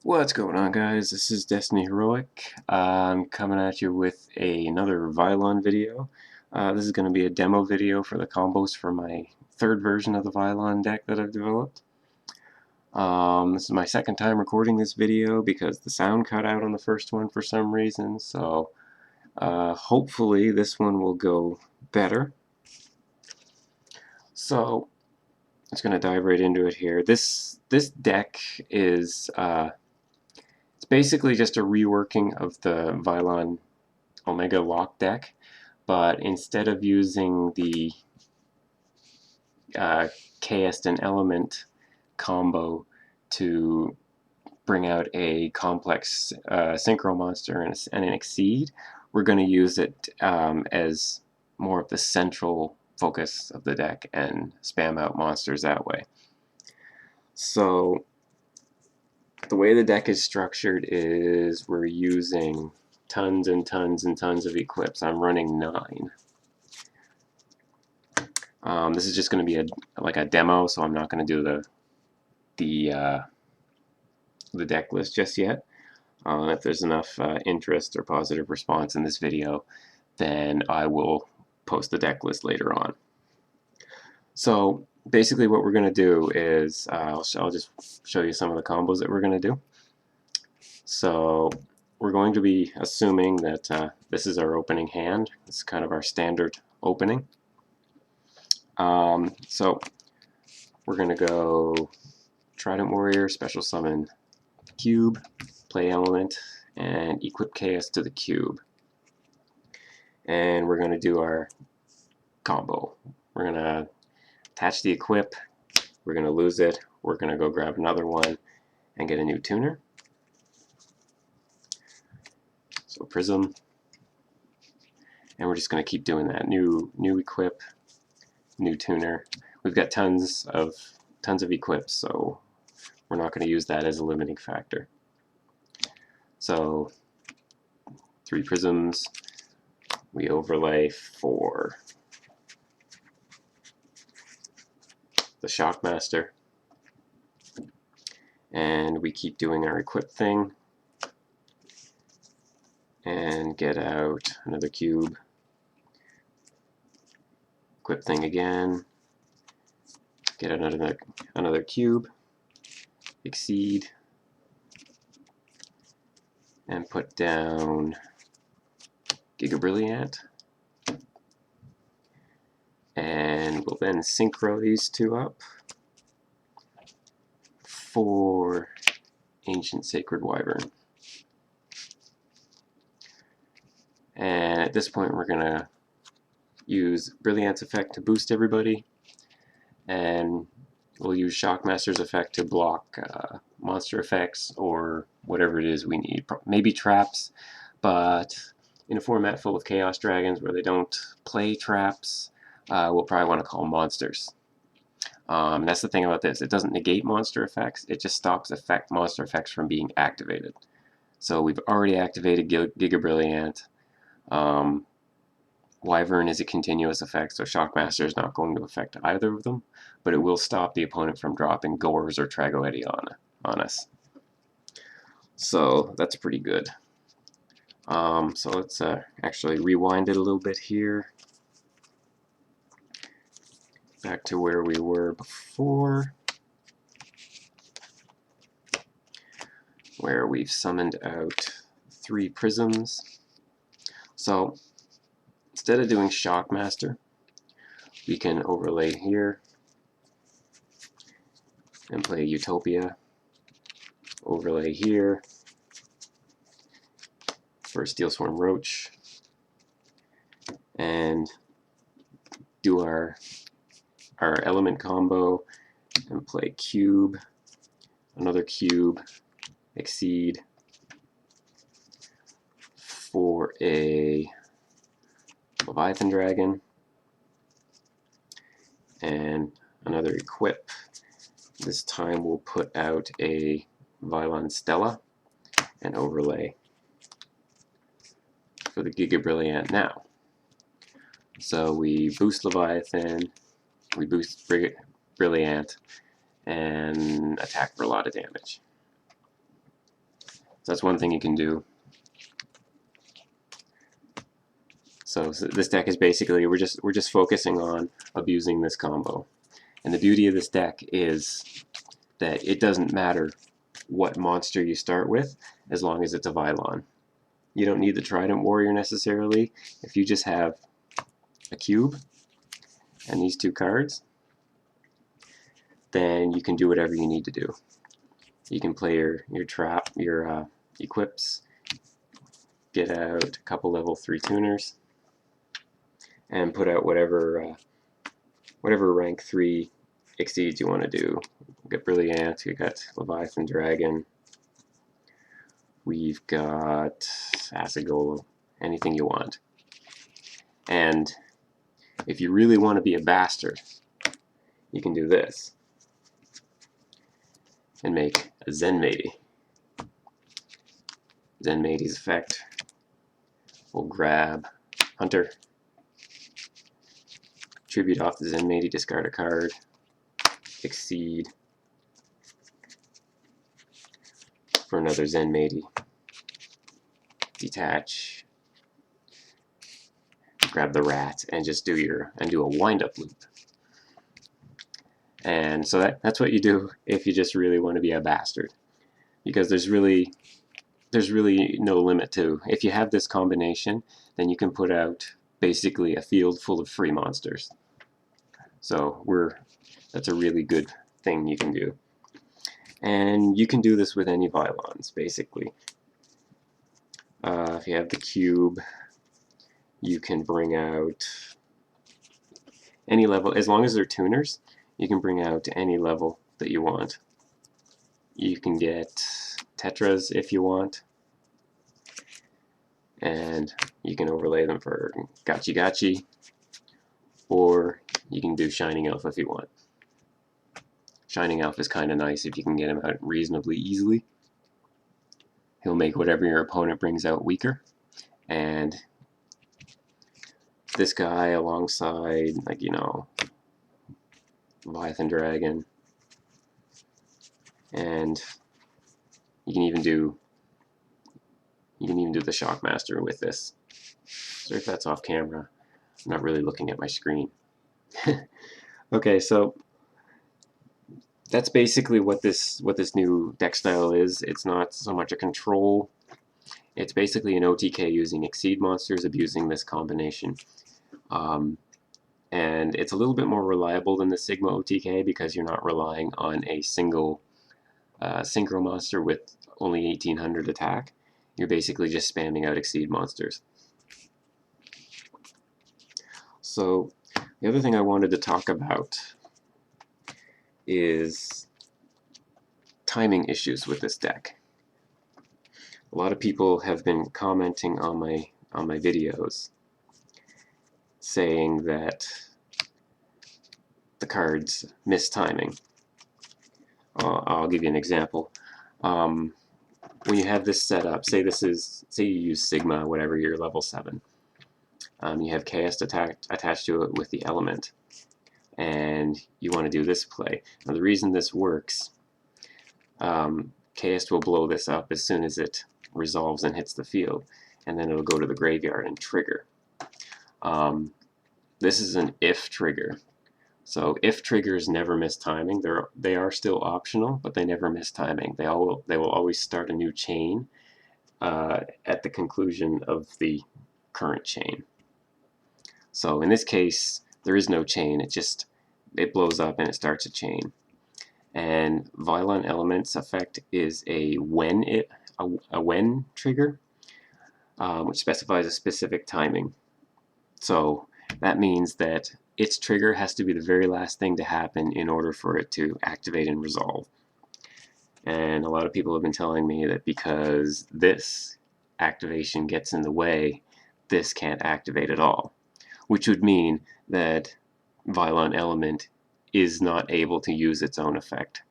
What's going on, guys? This is DestinyHeroic. I'm coming at you with another Vylon video. This is going to be a demo video for the combos for my third version of the Vylon deck that I've developed. This is my second time recording this video because the sound cut out on the first one for some reason, so hopefully this one will go better. So, I'm just going to dive right into it here. This deck is it's basically just a reworking of the Vylon Omega Lock deck, but instead of using the Chaos and Element combo to bring out a complex synchro monster and an Exceed, we're going to use it as more of the central focus of the deck and spam out monsters that way. So the way the deck is structured is we're using tons and tons and tons of equips. I'm running 9. This is just going to be like a demo, so I'm not going to do the deck list just yet. If there's enough interest or positive response in this video, then I will post the deck list later on. So basically what we're going to do is I'll just show you some of the combos that we're going to do. So we're going to be assuming that this is our opening hand. It's kind of our standard opening. So we're going to go Trident Warrior, Special Summon Cube, Play Element, and Equip Chaos to the Cube. And we're going to do our combo. We're going to attach the equip, we're going to lose it, we're going to go grab another one and get a new tuner. So Prism, and we're just going to keep doing that. New equip, new tuner. We've got tons of equips, so we're not going to use that as a limiting factor. So 3 prisms, we overlay for the Shockmaster, and we keep doing our equip thing and get out another cube, equip thing again, get another cube, Exceed, and put down Giga Brilliant, and we'll then synchro these two up for Ancient Sacred Wyvern. And at this point we're going to use Brilliant's effect to boost everybody, and we'll use Shockmaster's effect to block monster effects or whatever it is we need. Maybe traps, but in a format full of Chaos Dragons where they don't play traps, we'll probably want to call monsters. That's the thing about this. It doesn't negate monster effects, it just stops monster effects from being activated. So we've already activated Giga Brilliant. Wyvern is a continuous effect, so Shockmaster is not going to affect either of them, but it will stop the opponent from dropping Gores or Tragoetti on us. So that's pretty good. So let's actually rewind it a little bit here. Back to where we were before, where we've summoned out 3 prisms. So instead of doing Shockmaster, we can overlay here and play Utopia, overlay here for Steel Swarm Roach, and do our element combo and play Cube, another Cube, Exceed for a Leviathan Dragon, and another equip. This time we'll put out a Vylon Stella and overlay for the Giga Brilliant now. So we boost Leviathan, we boost Brilliant, and attack for a lot of damage. So that's one thing you can do. So this deck is basically, we're just focusing on abusing this combo. And the beauty of this deck is that it doesn't matter what monster you start with as long as it's a Vylon. You don't need the Trident Warrior necessarily. If you just have a cube and these two cards, then you can do whatever you need to do. You can play your trap, your equips, get out a couple level 3 tuners, and put out whatever rank 3 exceeds you want to do. We've got Brilliant, we've got Leviathan Dragon, we've got Acid Golem, anything you want. And if you really want to be a bastard, you can do this and make a Zenmaity. Zenmaity's effect will grab Hunter, tribute off the Zenmaity, discard a card, exceed for another Zenmaity, detach, grab the rat, and just do a wind-up loop. And so that's what you do if you just really want to be a bastard, because there's really no limit to, if you have this combination, then you can put out basically a field full of free monsters. So that's a really good thing you can do. And you can do this with any Vylons, basically. If you have the cube, you can bring out any level, as long as they're tuners, you can bring out any level that you want. You can get Tetras if you want, and you can overlay them for Gachi Gachi, or you can do Shining Elf if you want. Shining Elf is kind of nice if you can get him out reasonably easily. He'll make whatever your opponent brings out weaker, and this guy alongside, like, you know, Leviathan Dragon, and you can even do the Shockmaster with this. So if that's off camera, I'm not really looking at my screen. Okay, so that's basically what this new deck style is. It's not so much a control. It's basically an OTK using Exceed monsters, abusing this combination. And it's a little bit more reliable than the Sigma OTK because you're not relying on a single synchro monster with only 1800 attack. You're basically just spamming out Exceed monsters. So the other thing I wanted to talk about is timing issues with this deck. A lot of people have been commenting on my videos saying that the cards miss timing. I'll give you an example. When you have this set up, say you use Sigma, whatever, you're level 7. You have Chaos attached to it with the element, and you want to do this play. Now the reason this works, Chaos will blow this up as soon as it resolves and hits the field, and then it'll go to the graveyard and trigger. This is an if trigger. So if triggers never miss timing. They are still optional, but they never miss timing. They will always start a new chain at the conclusion of the current chain. So in this case, there is no chain. It blows up and it starts a chain. And Vylon Element's effect is a when trigger, which specifies a specific timing. So that means that its trigger has to be the very last thing to happen in order for it to activate and resolve. And a lot of people have been telling me that because this activation gets in the way, this can't activate at all, which would mean that Vylon Element is not able to use its own effect,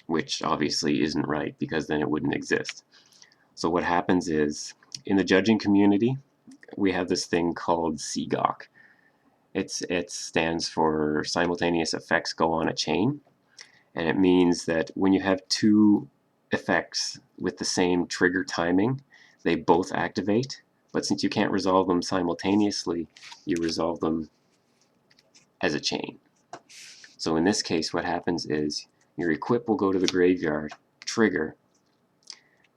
which obviously isn't right because then it wouldn't exist. So what happens is, in the judging community, we have this thing called CGOC. It stands for simultaneous effects go on a chain, and it means that when you have two effects with the same trigger timing, they both activate, but since you can't resolve them simultaneously, you resolve them as a chain. So in this case, what happens is your equip will go to the graveyard, trigger.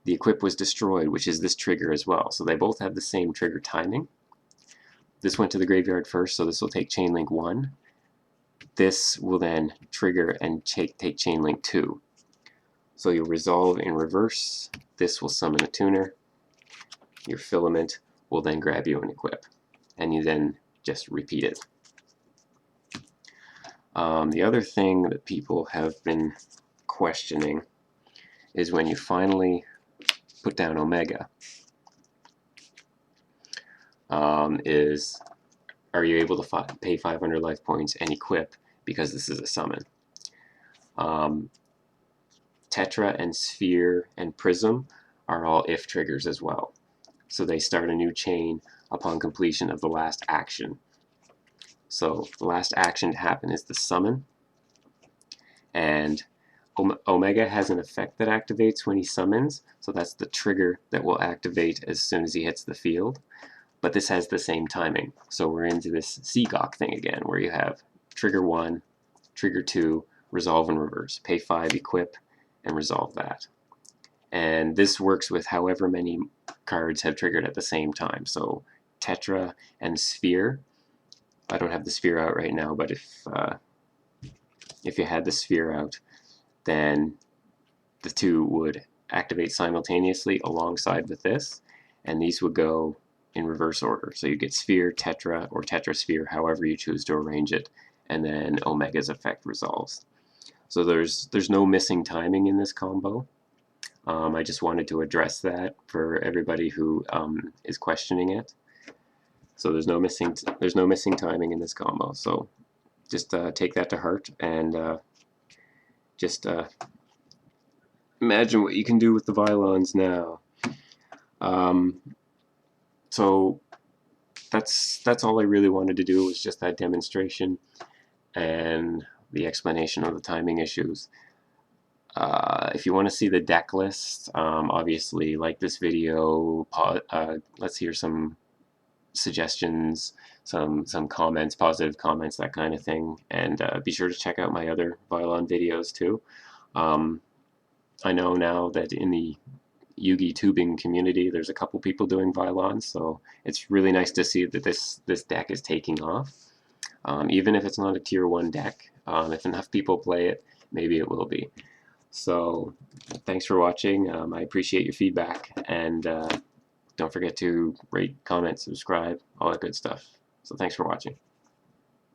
The equip was destroyed, which is this trigger as well. So they both have the same trigger timing. This went to the graveyard first, so this will take chain link 1. This will then trigger and take chain link 2. So you'll resolve in reverse. This will summon a tuner. Your filament will then grab you and equip. And you then just repeat it. The other thing that people have been questioning is when you finally put down Omega, are you able to pay 500 life points and equip because this is a summon? Tetra and Sphere and Prism are all if triggers as well. So they start a new chain upon completion of the last action. So the last action to happen is the summon, and Omega has an effect that activates when he summons, so that's the trigger that will activate as soon as he hits the field. But this has the same timing, so we're into this Seagawk thing again, where you have trigger 1, trigger 2, resolve in reverse, pay 5, equip, and resolve that. And this works with however many cards have triggered at the same time. So Tetra and Sphere, I don't have the Sphere out right now, but if you had the Sphere out, then the two would activate simultaneously alongside with this, and these would go in reverse order. So you get Sphere, Tetra, or Tetra Sphere, however you choose to arrange it, and then Omega's effect resolves. So there's no missing timing in this combo. I just wanted to address that for everybody who is questioning it. So there's no missing timing in this combo. So just take that to heart and just imagine what you can do with the Vylons now. So that's all I really wanted to do, was just that demonstration and the explanation of the timing issues. If you want to see the deck list, obviously like this video, let's hear some suggestions, some comments, positive comments, that kind of thing, and be sure to check out my other Vylon videos too. I know now that in the Yugi tubing community there's a couple people doing Vylons, so it's really nice to see that this deck is taking off. Even if it's not a tier 1 deck, if enough people play it, maybe it will be. So thanks for watching. I appreciate your feedback, and don't forget to rate, comment, subscribe, all that good stuff. So thanks for watching.